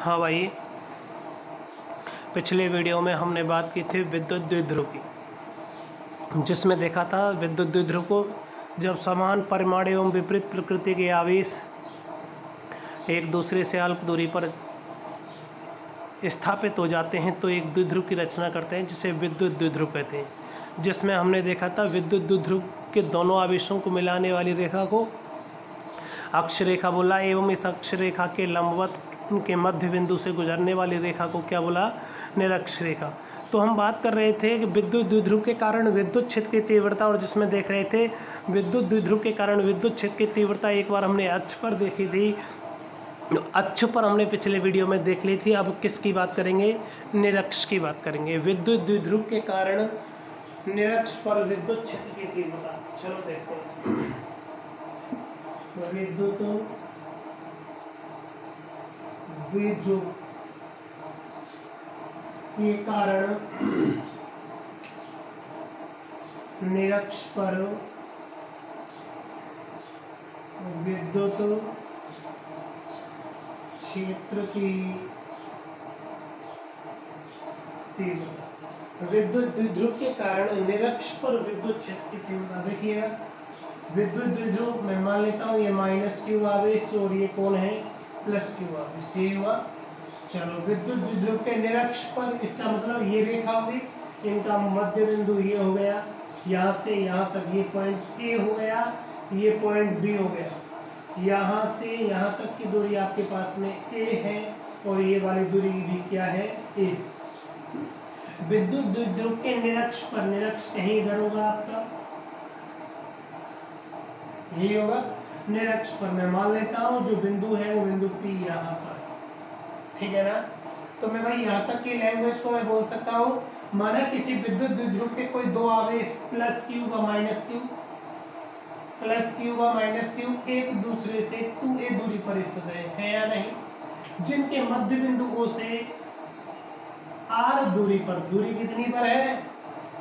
हाँ भाई, पिछले वीडियो में हमने बात की थी विद्युत द्विध्रुव की, जिसमें देखा था विद्युत द्विध्रुव को जब समान परिमाण एवं विपरीत प्रकृति के आवेश एक दूसरे से अल्प दूरी पर स्थापित हो जाते हैं तो एक द्विध्रुव की रचना करते हैं, जिसे विद्युत द्विध्रुव कहते हैं। जिसमें हमने देखा था विद्युत द्विध्रुव के दोनों आवेशों को मिलाने वाली रेखा को अक्ष रेखा बोला एवं इस अक्ष रेखा के लंबवत उनके मध्य बिंदु से गुजरने वाली रेखा को क्या बोला? निरक्ष रेखा। तो हम बात कर रहे थे कि विद्युत द्विध्रुव के कारण विद्युत क्षेत्र की तीव्रता, और जिसमें देख रहे थे विद्युत द्विध्रुव के कारण विद्युत क्षेत्र की तीव्रता एक बार हमने अक्ष पर देखी थी, अक्ष पर हमने पिछले वीडियो में देख ली थी। अब किसकी बात करेंगे? निरक्ष की बात करेंगे। विद्युत द्विध्रुव के कारण निरक्ष पर विद्युत क्षेत्र की तीव्रता, चलो देखते हैं। विद्युत द्विध्रुव के कारण निरक्ष पर विद्युत क्षेत्र की तीव्रता। विद्युत द्विध्रुव के कारण निरक्ष पर विद्युत क्षेत्र की तीव्रता देखिएगा। विद्युत द्विध्रुव मैं मान लेता हूँ ये माइनस क्यू आवेश और ये कौन है? प्लस क्यू आवेश। ये हुआ। चलो, विद्युत द्विध्रुव के निरक्ष पर, इसका मतलब ये रेखा होगी, इनका मध्य बिंदु ये हो गया, यहाँ से यहाँ तक ये पॉइंट ए हो गया, ये पॉइंट बी हो गया। यहाँ से यहाँ तक की दूरी आपके पास में ए है और ये वाली दूरी भी क्या है? ए। विद्युत द्विध्रुव के निरक्ष पर, निरक्ष कहीं इधर होगा आपका, यही होगा। निरक्ष पर मैं मान लेता हूँ जो बिंदु है वो बिंदु पी यहाँ पर, ठीक है ना। तो मैं भाई यहाँ तक की लैंग्वेज को मैं बोल सकता हूँ, माना किसी विद्युत द्विध्रुव के कोई दो आवेश प्लस क्यू व माइनस क्यू, प्लस क्यू व माइनस क्यू एक दूसरे से 2a दूरी पर स्थित है या नहीं, जिनके मध्य बिंदु O से r दूरी पर, दूरी कितनी पर है?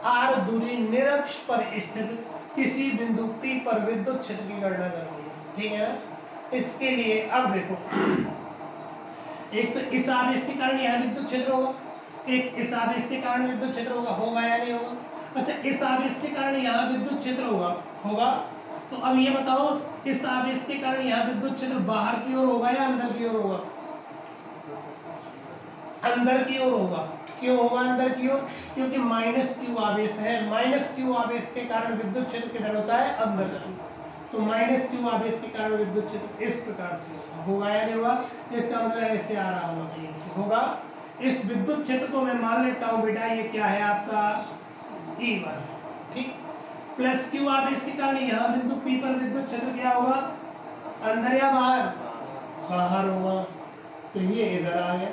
r दूरी निरक्ष पर स्थित किसी बिंदु P पर विद्युत क्षेत्र की गणना करनी है, ठीक है ना। इसके लिए अब देखो, एक तो इस आवेश के कारण यहाँ विद्युत क्षेत्र होगा, एक इस आवेश के कारण विद्युत क्षेत्र होगा या नहीं होगा? अच्छा, इस आवेश के कारण यहाँ विद्युत क्षेत्र होगा। तो अब ये बताओ, इस आवेश के कारण यहाँ विद्युत क्षेत्र बाहर की ओर होगा या अंदर की ओर होगा? अंदर की ओर होगा। क्यों होगा अंदर की ओर? क्योंकि माइनस क्यू आवेश है। माइनस क्यू आवेश के कारण विद्युत क्षेत्र किधर होता है? अंदर। तो माइनस क्यू आवेश के कारण विद्युत क्षेत्र इस प्रकार से होगा या नहीं होगा? इसका मतलब ऐसे आ रहा होगा। इस विद्युत क्षेत्र को मैं मान लेता हूँ बेटा, ये क्या है आपका? E1, ठीक। प्लस क्यू आवेश के कारण यहाँ बिंदु P पर विद्युत क्षेत्र क्या होगा? अंदर या बाहर? बाहर होगा। तो ये इधर आ गया,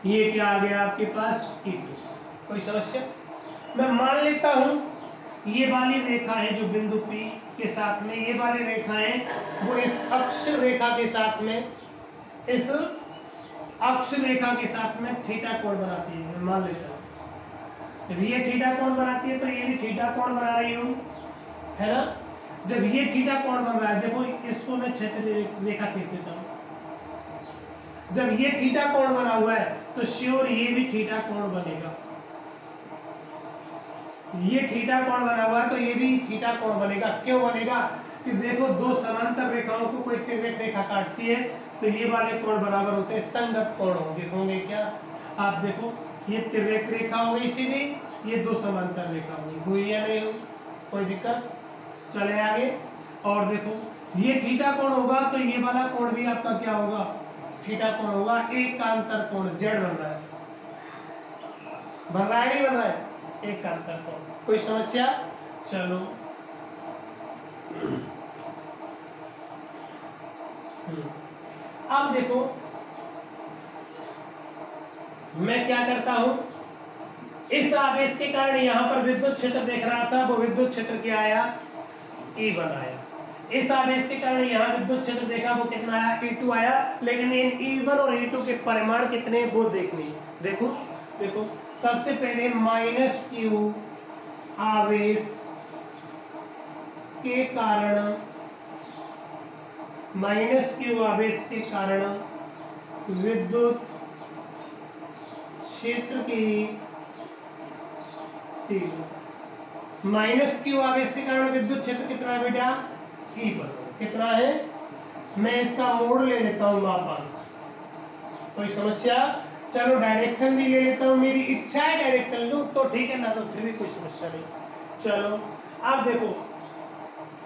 ये क्या आ गया आपके पास? E2। कोई समस्या? मैं मान लेता हूं ये वाली रेखा है जो बिंदु P के साथ में, ये वाली रेखा है वो इस अक्ष रेखा के साथ में, इस अक्ष रेखा के साथ में थीटा कोण बनाती है। मैं मान लेता हूं जब ये थीटा कोण बनाती है तो ये भी थीटा कोण बना रही होगी, है ना। जब ये थीटा कोण बन रहा है, देखो इसको मैं क्षैतिज रेखा खींच देता हूँ। जब ये थीटा कोण बना हुआ है तो श्योर ये भी थीटा कोण बनेगा। ये थीटा कोण बना हुआ है तो ये भी थीटा कोण बनेगा। क्यों बनेगा? कि देखो दो समांतर रेखाओं को कोई तिर्यक रेखा काटती है तो ये वाले कोण बराबर होते हैं, संगत कोण होंगे क्या? आप देखो, ये तिर्यक रेखा हो गई सीधी, ये दो समांतर रेखा होगी, हुई या नहीं हुई? कोई दिक्कत? चले आगे और देखो ये थीटा कोण होगा तो ये वाला कोण भी आपका क्या होगा? थीटा कोण होगा। एक का अंतर कोण जेड बन रहा है, नहीं बन रहा है? एक का अंतर कोण। कोई समस्या? चलो, अब देखो मैं क्या करता हूं, इस आवेश के कारण यहां पर विद्युत क्षेत्र देख रहा था, वो विद्युत क्षेत्र क्या आया? E1 आया। इस आवेश के कारण यहाँ विद्युत क्षेत्र देखा, वो कितना आया? E2 आया। लेकिन इन E1 और E2 के परिमाण कितने वो देखने। देखो देखो, सबसे पहले माइनस क्यू आवेश के कारण, माइनस क्यू आवेश के कारण विद्युत क्षेत्र की तीव्रता माइनस क्यू आवेश के कारण विद्युत क्षेत्र कितना है बेटा, ई पर कितना है। मैं इसका मोड़ ले लेता हूँ मापांक, कोई समस्या। चलो डायरेक्शन भी ले लेता हूँ, मेरी इच्छा है डायरेक्शन लूँ तो ठीक है, ना तो फिर भी कोई समस्या नहीं। चलो अब देखो,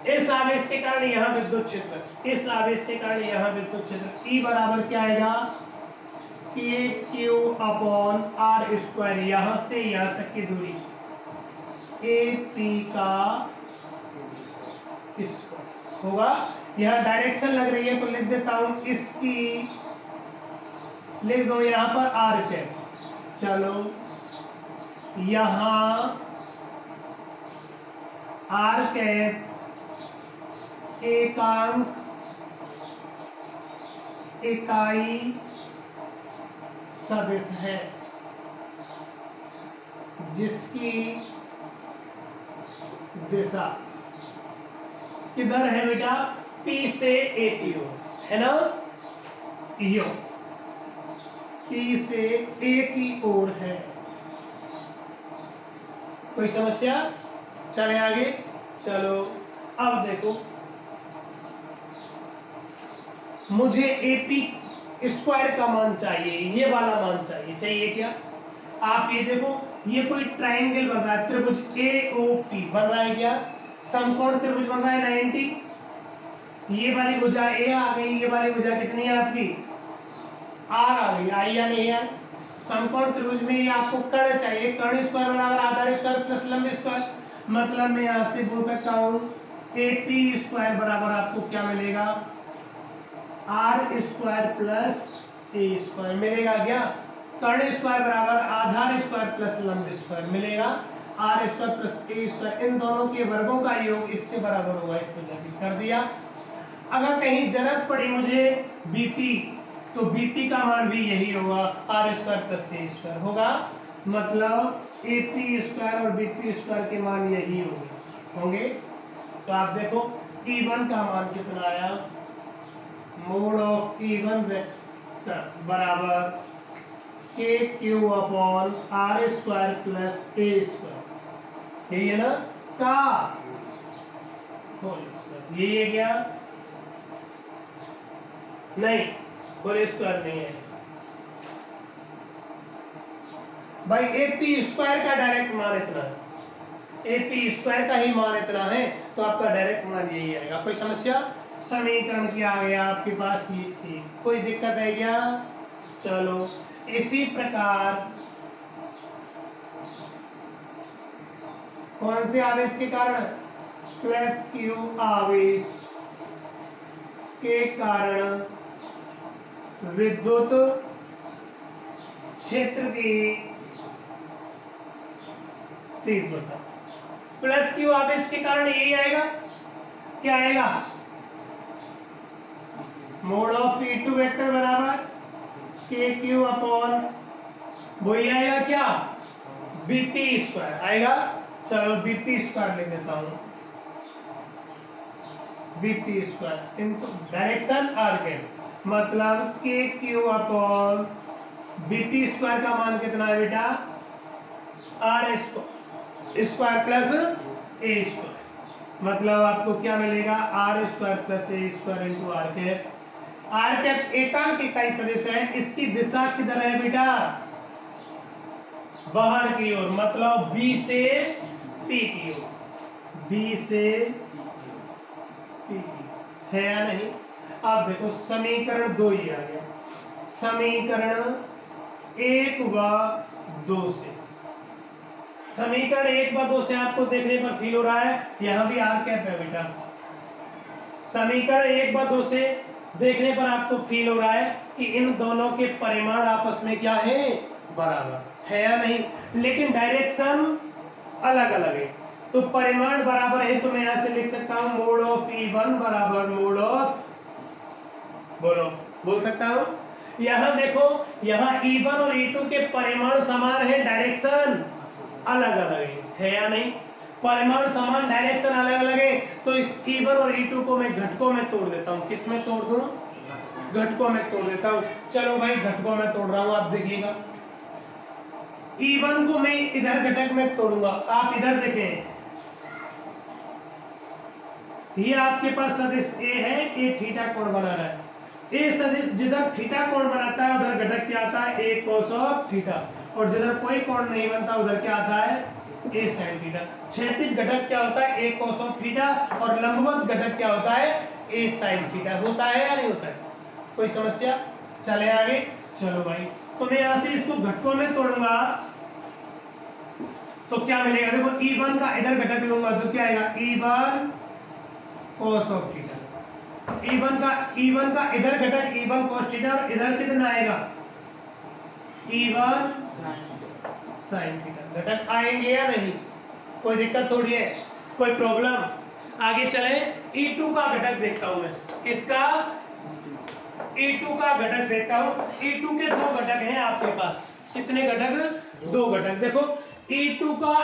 इस आवेश के कारण यहाँ विद्युत क्षेत्र, इस आवेश के कारण यहाँ विद्युत क्षेत्र ई बराबर क्या आएगा, के क्यू अपॉन आर स्क्वायर, यहाँ से यहाँ तक की दूरी ए पी का स्क्वायर होगा। यहाँ डायरेक्शन लग रही है तो लिख देता हूं, इसकी लिख दो यहाँ पर आर कैप। चलो यहाँ आर कैप एकांक इकाई सदिश है जिसकी दिशा किधर है बेटा, P से A की ओर है ना, यो P से A की ओर है। कोई समस्या, चले आगे। चलो अब देखो, मुझे AP स्क्वायर का मान चाहिए, ये वाला मान चाहिए क्या। आप ये देखो, ये कोई ट्राइंगल बन रहा है, त्रिभुज AOP बन रहा है क्या, समकोण त्रिभुज बन रहा है 90। ये वाली भुजा A आ गई, ये वाली भुजा कितनी है आपकी, R आ गई, आई या नहीं है। समकोण त्रिभुज में ये आपको कर्ण चाहिए, कर्ण स्क्वायर बराबर आधार स्क्वायर प्लस लंब स्क्वायर। मतलब मैं यहां से बोल सकता हूं AP स्क्वायर बराबर आपको क्या मिलेगा, R square plus A square मिलेगा क्या। कर्ण स्क्वायर बराबर आधार स्क्वायर प्लस लंब स्क्वायर मिलेगा, R square plus A square, इन दोनों के वर्गों का योग इसके बराबर होगा। इसको जाके कर दिया। अगर कहीं जरूरत पड़ी मुझे BP, तो BP का मान भी यही होगा, R square plus A square होगा। मतलब AP स्क्वायर और BP स्क्वायर के मान यही होंगे। तो आप देखो E1 का मान कितना आया, मोड ऑफ E1 वेक्टर बराबर के q upon r square plus a square, यही है ना, का होल स्क्वायर। यही है क्या, नहीं होल स्क्वायर नहीं है भाई। AP स्क्वायर का डायरेक्ट मान इतना है, AP स्क्वायर का ही मान इतना है, तो आपका डायरेक्ट मान यही आएगा। कोई समस्या, समीकरण क्या आ गया आपके पास, ये कोई दिक्कत है क्या। चलो इसी प्रकार कौन से आवेश के कारण, प्लस क्यू आवेश के कारण विद्युत क्षेत्र की तीव्रता, प्लस क्यू आवेश के कारण यही आएगा, क्या आएगा, मोड ऑफ E2 वेक्टर बराबर के क्यू अपॉन वही आएगा क्या, BP स्क्वायर आएगा। चलो BP स्क्वायर लिख देता हूं, BP स्क्वायर इनको डायरेक्शन आर के, मतलब के क्यू अपॉन BP स्क्वायर का मान कितना है बेटा, R square plus A square. मतलब आपको क्या मिलेगा, R square plus A square into r cap. R cap एकांक इकाई सदिश है, इसकी दिशा किधर है बेटा, बाहर की ओर, मतलब B से P की ओर, B से P की है या नहीं। अब देखो समीकरण 2 ही आ गया, समीकरण 1 व 2 से, समीकरण 1 व 2 से आपको देखने पर फील हो रहा है यहां भी आर कैप है बेटा। समीकरण 1 व 2 से देखने पर आपको फील हो रहा है कि इन दोनों के परिमाण आपस में क्या है, बराबर है या नहीं। लेकिन डायरेक्शन अलग अलग है, तो परिमाण बराबर है तो मैं यहां से लिख सकता हूं मोड ऑफ E1 बराबर मोड ऑफ, बोल सकता हूं। यहां देखो, यहां E1 और E2 के परिमाण समान है, डायरेक्शन अलग अलग है या नहीं। परिमाण समान, डायरेक्शन अलग अलग है, तो इस E1 और E2 को मैं घटकों में तोड़ देता हूं। किस में तोड़ दूं, घटकों में तोड़ देता हूं। चलो भाई घटकों में तोड़ रहा हूं, आप देखिएगा E1 को मैं इधर घटक में तोड़ूंगा, आप इधर देखें, ये आपके पास सदिश ए है, ए थीटा कोण बना रहा है। ए सदिश जिधर थीटा कोण बनाता है उधर घटक क्या आता है, ए cos ऑफ थीटा, और जिधर कोई कोण नहीं बनता उधर क्या आता है, ए sin थीटा। क्षैतिज घटक क्या होता है, ए cos ऑफ थीटा, और लंबवत घटक क्या होता है, ए sin थीटा। होता है या नहीं होता है, कोई समस्या? चले आगे। चलो भाई, तो मैं यहां से इसको घटकों में तोड़ूंगा तो क्या मिलेगा, देखो E1 का इधर घटक लूंगा तो क्या आएगा, E1 cos of theta. E1 का इधर घटक E1 cos थीटा, और इधर कितना आएगा, E1 sin थीटा। घटक आएंगे या नहीं, कोई दिक्कत थोड़ी है, कोई प्रॉब्लम? आगे चले, E2 का घटक देखता हूं मैं, किसका, E2 का घटक देखता हूं। E2 के दो घटक हैं आपके पास, कितने घटक, दो घटक। देखो E2 का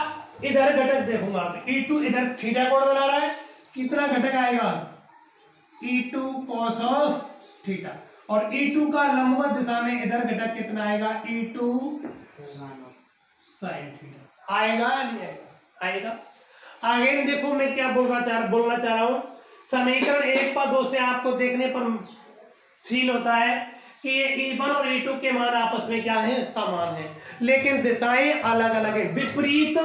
इधर घटक देखूंगा, E2 इधर थीटा कोण बना रहा है, कितना घटक आएगा, E2 cos ऑफ थीटा, और E2 का लंबवत दिशा में इधर घटक कितना आएगा, E2 sin थीटा। आएगा या नहीं आएगा? आगे देखो मैं क्या बोलना चाह रहा हूं। समीकरण 1 पर 2 से आपको देखने पर फील होता है कि ये E1 और E2 के मान आपस में क्या है, समान है, लेकिन दिशाएं अलग अलग है, विपरीत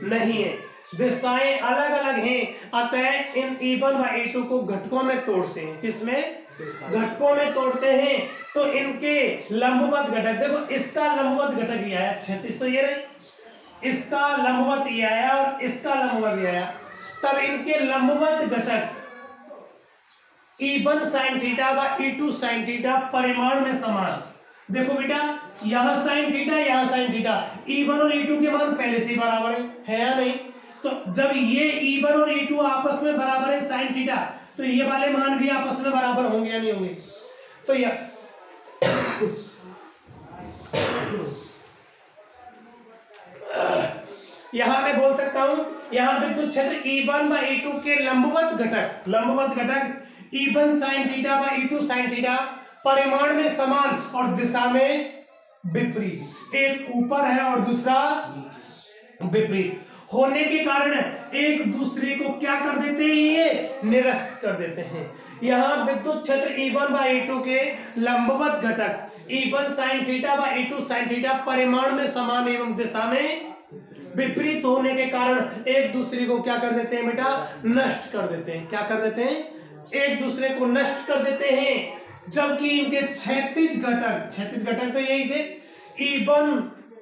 नहीं है, दिशाएं अलग अलग हैं। अतः इन E1 व E2 को घटकों में तोड़ते हैं, किसमें, घटकों में तोड़ते हैं। तो इनके लंबवत घटक, देखो इसका लंबवत घटक ये आया, क्षैतिज तो ये रही, इसका लंबवत ये आया और इसका लंबवत ये आया, तब इनके लंबवत घटक E1 sin थीटा व E2 sin थीटा परिमाण में समान। देखो बेटा, यहां sin थीटा, यहां sin थीटा, E1 और E2 के मान पहले से बराबर है या नहीं? तो जब ये E1 और E2 आपस में बराबर है sin थीटा, तो ये वाले मान भी आपस में बराबर होंगे या नहीं होंगे? तो यहां मैं बोल सकता हूं, यहां विद्युत क्षेत्र E1 व E2 के लंबवत घटक E1 sin थीटा व E2 sin थीटा परिमाण में समान और दिशा में विपरीत, एक ऊपर है और दूसरा विपरीत होने के कारण एक दूसरे को क्या कर देते हैं, ये निरस्त कर देते हैं। यहां विद्युत क्षेत्र E1 व E2 के लंबवत घटक E1 sin थीटा व E2 sin थीटा परिमाण में समान एवं दिशा में विपरीत होने के कारण एक दूसरे को क्या कर देते हैं बेटा, नष्ट कर देते हैं। क्या कर देते हैं, एक दूसरे को नष्ट कर देते हैं। जबकि इनके क्षैतिज घटक तो यही थे, E1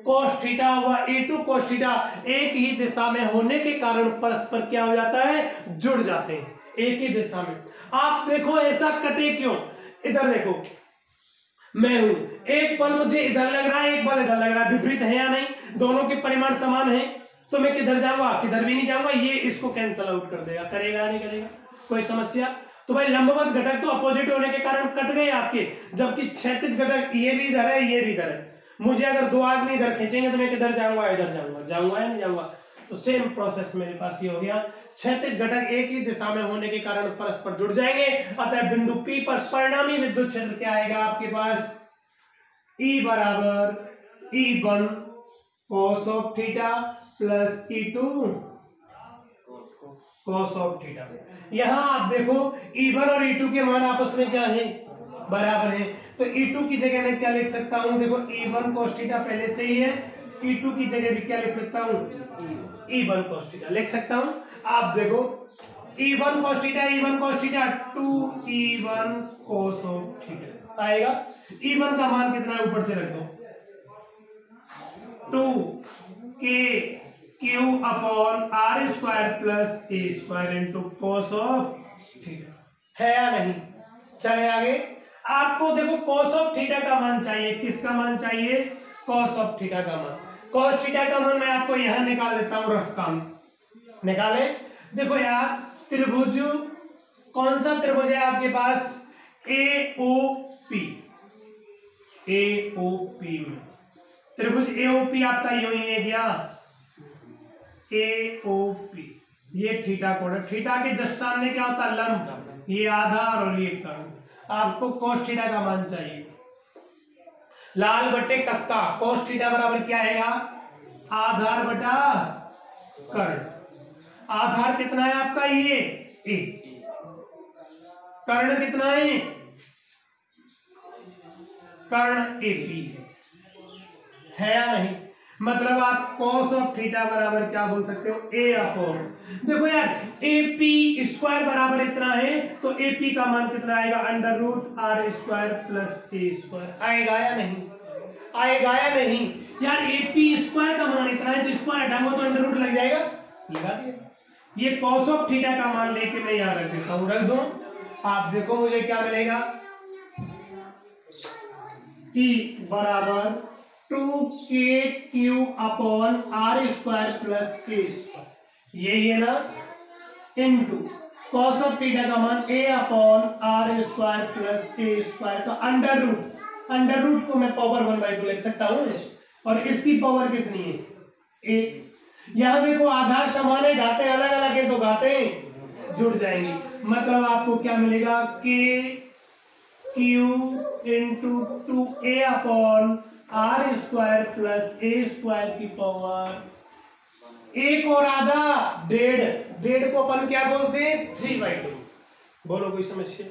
cos थीटा व E2 cos थीटा एक ही दिशा में होने के कारण परस्पर क्या हो जाता है, जुड़ जाते हैं एक ही दिशा में। आप देखो ऐसा कटे क्यों, इधर देखो, मैं हूं, एक बल मुझे इधर लग रहा है, एक बल इधर लग रहा है, विपरीत है या नहीं, दोनों के परिमाण समान है, तो मैं किधर जाऊंगा, किधर भी नहीं जाऊंगा, ये इसको कैंसल आउट कर देगा, करेगा या नहीं करेगा, कोई समस्या? तो भाई लंबवत घटक तो अपोजिट होने के कारण कट गए आपके, जबकि क्षैतिज घटक ये भी इधर है, ये भी इधर है। मुझे अगर दो आदमी इधर खींचेंगे तो मैं किधर जाऊंगा, इधर जाऊंगा या नहीं जाऊंगा? तो सेम प्रोसेस मेरे पास ये हो गया, क्षैतिज घटक एक ही दिशा में होने के कारण परस्पर जुड़ जाएंगे। अतः बिंदु P पर परिणामी विद्युत क्षेत्र क्या आएगा आपके पास, E बराबर E1 cos of theta plus E2 cos of theta. यहां आप देखो E1 और E2 के मान आपस में क्या है, बराबर है, तो E2 की जगह मैं क्या लिख सकता हूं, देखो E1 cos थीटा पहले से ही है, E2 की जगह भी क्या लिख सकता हूं, E1 cos थीटा लिख सकता हूं। आप देखो E1 cos theta 2E1 cos of theta आएगा। E1 का मान कितना है, ऊपर से रख दो, 2K upon R square plus A square into cos of theta, है या नहीं? चले आगे, आपको देखो cos ऑफ थीटा का मान चाहिए, किसका मान चाहिए, cos ऑफ थीटा का मान। cos थीटा का मान मैं आपको यहां निकाल देता हूं, रफ काम निकाले। देखो यार, त्रिभुज, कौन सा त्रिभुज है आपके पास, AOP में त्रिभुज AOP आपका यूं ही है क्या, AOP, ये थीटा कोण है, थीटा के जस्ट सामने क्या होता है, लंब, ये आधार और ये कर्ण। आपको cos थीटा का मान चाहिए। लाल बटे कक्का, cos थीटा बराबर क्या आएगा, आधार बटा कर्ण। आधार कितना है आपका, ये ए, कर्ण कितना है, कर्ण एपी है या नहीं। मतलब आप cos ऑफ थीटा बराबर क्या बोल सकते हो, ए अपॉन, देखो यार एपी स्क्वायर बराबर इतना है तो एपी का मान कितना आएगा, under root r square plus a square. आएगा या नहीं, आएगा या नहीं यार। एपी स्क्वायर का मान इतना है तो स्क्वायर हटाऊंगा तो अंडर रूट लग जाएगा, लगा दिया। ये cos ऑफ थीटा का मान लेके मैं यहां रख देता हूं, रख दो। आप देखो मुझे क्या मिलेगा, ई बराबर 2kq upon r square plus a square, यही है ना, इनटू cos ऑफ थीटा का मान a upon r square plus a square का अंडर रूट, अंडर रूट को मैं पावर 1/2 लिख सकता हूं, और इसकी पावर कितनी है, एक। यहां देखो आधार समान है, घाते अलग अलग है तो घाते जुड़ जाएंगी। मतलब आपको क्या मिलेगा, k q into 2a upon r square plus a square की पावर एक और आधा, डेढ़। डेढ़ को अपन क्या बोलते हैं, 3/2। बोलो कोई समस्या।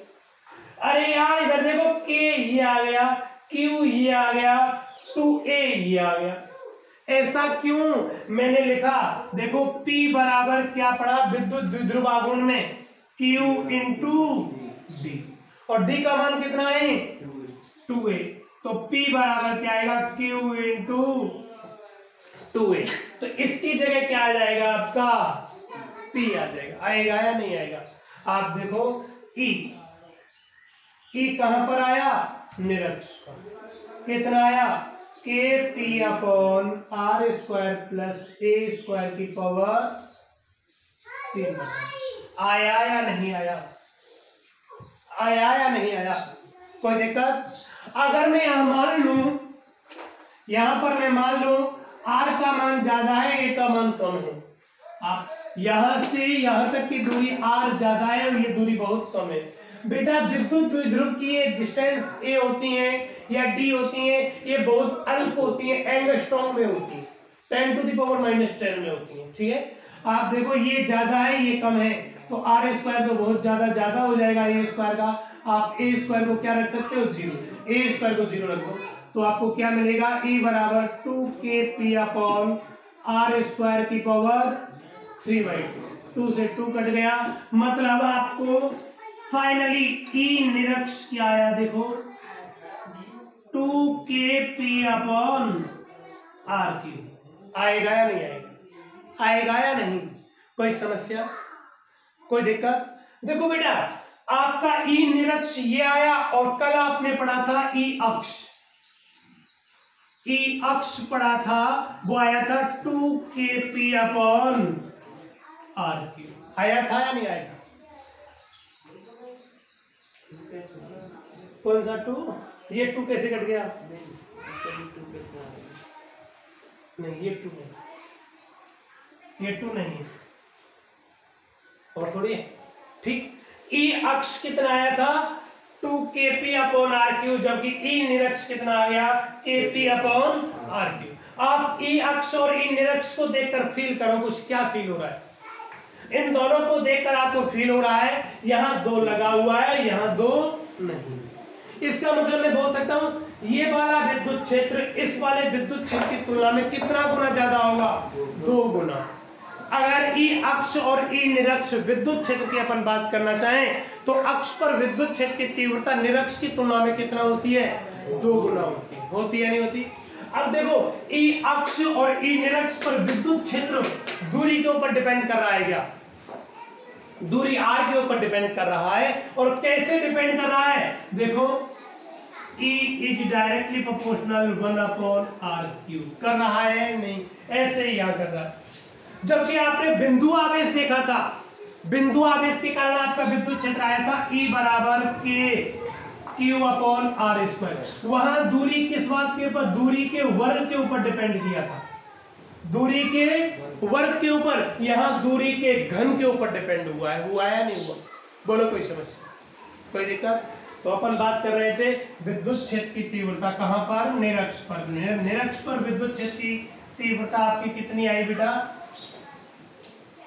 अरे यार इधर देखो, k ये आ गया, q ये आ गया, 2a ये आ गया। ऐसा क्यों मैंने लिखा, देखो p बराबर क्या पड़ा, विद्युत द्विध्रुव आघूर्ण में q इंटू d, और d का मान कितना है, 2a, तो p बराबर क्या आएगा, q इंटू 2a। तो इसकी जगह क्या आ जाएगा आपका, p आ जाएगा। आएगा या नहीं आएगा, आप देखो e कहां पर आया, निरक्ष पर, कितना आया, k p upon r square plus a square की पावर 3। आया या नहीं आया, आया या नहीं आया, कोई दिक्कत। अगर मैं यहां मान लू, यहां पर मैं मान लू r का मान ज्यादा है, a का मान कम है, आप यहां से यहां तक की दूरी r ज्यादा है और ये दूरी बहुत कम है। बेटा विद्युत द्विध्रुव की ये डिस्टेंस a होती है या d होती है, ये बहुत अल्प होती है, एंगस्ट्रॉम में होती है, 10⁻⁻10 में होती है, ठीक है। आप देखो ये ज्यादा है ये कम है, तो आर स्क्वायर तो बहुत ज्यादा हो जाएगा ए स्क्वायर का। आप ए स्क्वायर को क्या रख सकते हो, 0, ए स्क्वायर को 0 रख दो, तो आपको क्या मिलेगा, e बराबर 2kp अपॉन आर स्क्वायर की पावर 3/2। 2 से 2 कट गया, मतलब आपको फाइनली e निरक्ष क्या आया, देखो 2kp अपॉन आर क्यूब। आएगा या नहीं आएगा, आएगा या नहीं, कोई समस्या, कोई दिक्कत। देखो बेटा आपका ई निरक्ष ये आया, और कल आपने पढ़ा था ई अक्ष, ई अक्ष पढ़ा था, वो आया था 2kp अपॉन आर क्यूब। आया था या नहीं आया था, कौन सा 2, ये 2 कैसे कट गया, नहीं ये 2 नहीं, ये 2 नहीं, और थोड़ी, ठीक। ई अक्ष कितना आया था, 2kp अपॉन आर क्यू, जबकि ई निरक्ष कितना आ गया, kp अपॉन आर क्यू। आप ई अक्ष और ई निरक्ष को देखकर फील करो, कुछ क्या फील हो रहा है, इन दोनों को देखकर आपको फील हो रहा है यहां 2 लगा हुआ है, यहां 2 नहीं। इसका मतलब मैं बोल सकता हूं ये वाला विद्युत क्षेत्र इस वाले विद्युत क्षेत्र की तुलना में कितना गुना ज्यादा होगा, 2 गुना। अगर ई अक्ष और ई निरक्ष विद्युत क्षेत्र की अपन बात करना चाहें तो अक्ष पर विद्युत क्षेत्र की तीव्रता निरक्ष की तुलना में कितना होती है, 2 गुना होती है नहीं होती। अब देखो ई अक्ष और ई निरक्ष पर विद्युत क्षेत्र दूरी के ऊपर डिपेंड कर रहा है, क्या दूरी r के ऊपर डिपेंड कर रहा है, और कैसे डिपेंड कर रहा है, देखो E is directly proportional 1/r³ कर रहा है, नहीं ऐसे ही यहां कर रहा है। जबकि आपने बिंदु आवेश देखा था, बिंदु आवेश के कारण आपका विद्युत क्षेत्र आया था E बराबर kq/r²। वहां दूरी किस बात के ऊपर, दूरी के वर्ग के ऊपर डिपेंड किया था, दूरी के वर्ग के ऊपर। यहां दूरी के घन के ऊपर डिपेंड हुआ है, हुआ या नहीं हुआ, बोलो कोई समस्या, कोई दिक्कत। तो अपन बात कर रहे थे विद्युत क्षेत्र की तीव्रता कहाँ पर, निरक्ष पर। निरक्ष पर विद्युत क्षेत्र की तीव्रता आपकी कितनी आई बेटा,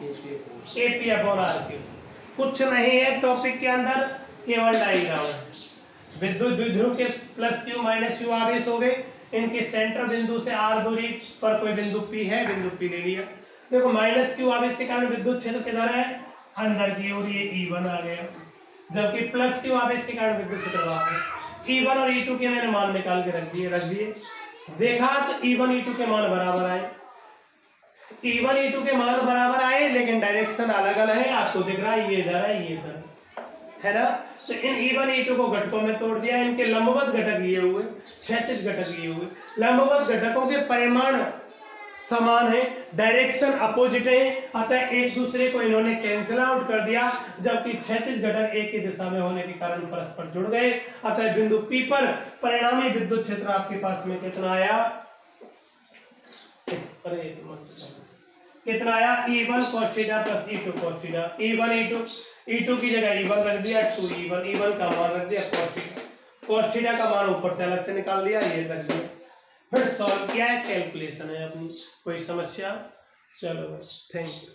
AP/R3। कुछ नहीं है टॉपिक के अंदर, केवल डायग्राम है। विद्युत द्विध्रुव के प्लस क्यू माइनस क्यू आवेश हो गए, इनके सेंटर बिंदु से r दूरी पर कोई बिंदु P है, बिंदु P ले लिया। देखो माइनस क्यू आवेश के कारण विद्युत क्षेत्र किधर है, अंदर की ओर, ये E1 आ गया, जबकि प्लस क्यू आवेश के कारण विद्युत क्षेत्र बाहर। E1 और E2 के मैंने मान निकाल के रख दिए। देखा तो E1 E2 के मान बराबर आए, E1 E2 के मान बराबर आए, लेकिन डायरेक्शन अलग अलग है। आपको दिख रहा है ये इधर है, ये इधर है ना। तो इन E1 E2 को घटकों में तोड़ दिया। इनके लंबवत घटक ये हुए, क्षैतिज घटक ये हुए। लंबवत घटकों के परिमाण समान है, डायरेक्शन अपोजिट है, अतः एक दूसरे को इन्होंने कैंसिल आउट कर दिया। जबकि क्षैतिज घटक एक ही दिशा में होने के कारण परस्पर जुड़ गए, अतः बिंदु P पर परिणामी विद्युत क्षेत्र आपके पास में कितना आया, कितना आया, E1 cos theta plus E2 cos theta. E2 की जगह E1 रख दिया, 2E1, E1 का मान रख दिया cos थीटा का मान ऊपर से अलग से निकाल दिया, ये रख दिया। फिर सॉल्व किया है, कैलकुलेशन है अपनी। कोई समस्या, चलो थैंक यू।